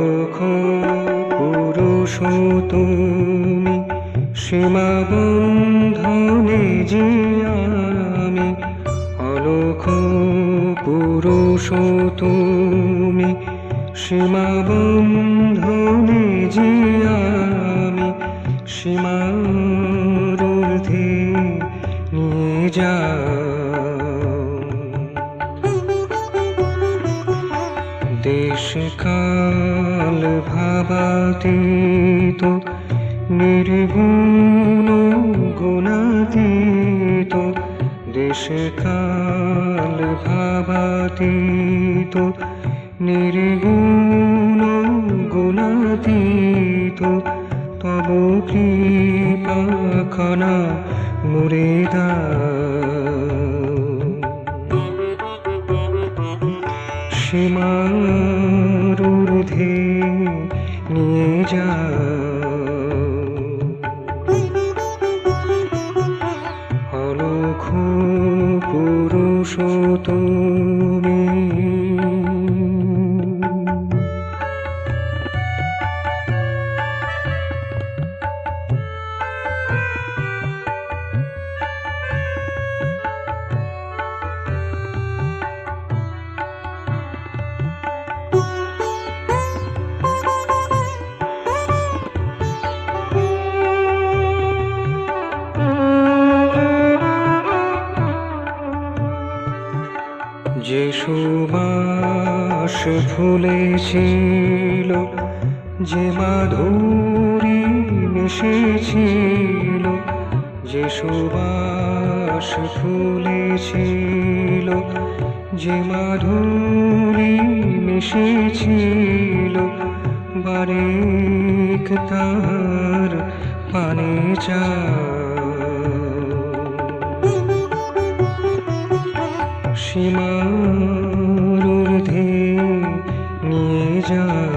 অলখ পুরুষ তুমি, সীমাবন্ধনে যে আমি। অলখ পুরুষ তুমি, সীমাবন্ধনে যে আমি। সীমার ঊর্ধ্বে নিয়ে যাও, দেশ কাল ভাবাতীত, নির্গুণ গুণাতীত। দেশ কাল ভাবাতীত, নির্গুণ গুণাতীত। তব কৃপা খানা মুরে দাও, সীমার ঊর্ধ্বে নিয়ে যাও। অলখ পুরুষ তুমি। যে সুবাস ফুলেছিল, যে মাধুরী মিশেছিল। যে সুবাস ফুলেছিল, যে মাধুরী মিশেছিল। বারেক তার পানে চাও, সীমার ঊর্ধ্বে নিয়ে যাও।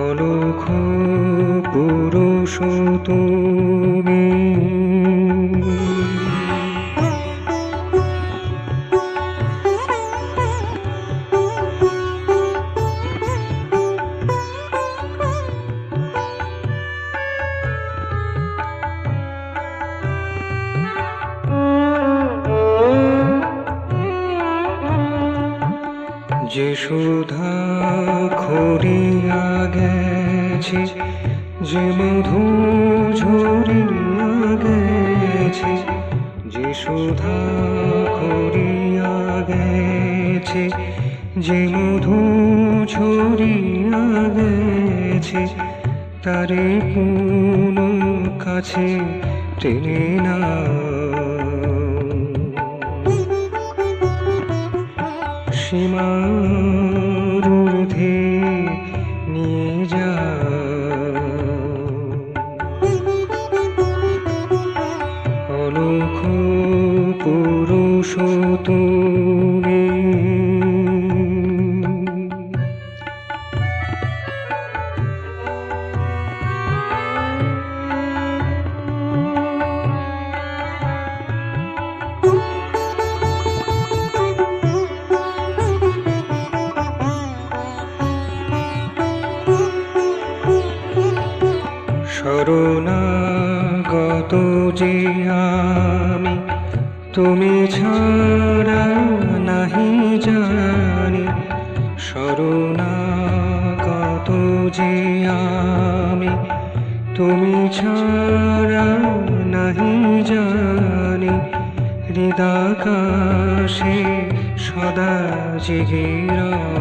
অলখ পুরুষ তুমি। যে সুধা খরিয়া গেছে, যে মধু ঝরিয়া গেছে। যে সুধা খরিয়া গেছে, যে মধু ঝরিয়া গেছে। তারে পুন কাছে টেনে নাও, সীমার ঊর্ধ্বে নিয়ে যাও। অলখ পুরুষ তুমি। শরণাগত যে আমি, তুমি ছাড়া নাহি জানি। শরণাগত যে আমি, তুমি ছাড়া নাহি জানি। হৃদাকাশে সদা জেগে রও,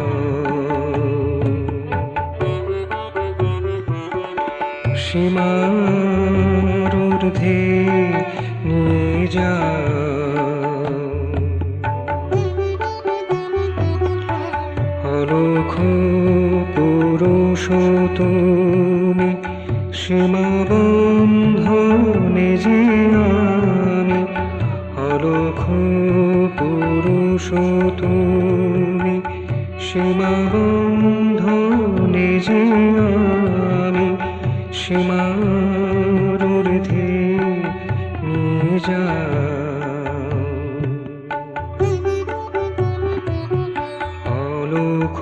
সীমার ঊর্ধ্বে নিয়ে যাও। অলখ পুরুষ তুমি, সীমাবন্ধনে যে আমি। অলখ পুরুষ তুমি, সীমাবন্ধনে যে আমি। সীমার ঊর্ধ্বে নিয়ে যাও। অলখ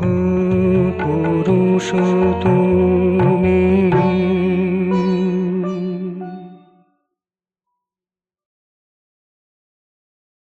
পুরুষ তুমি।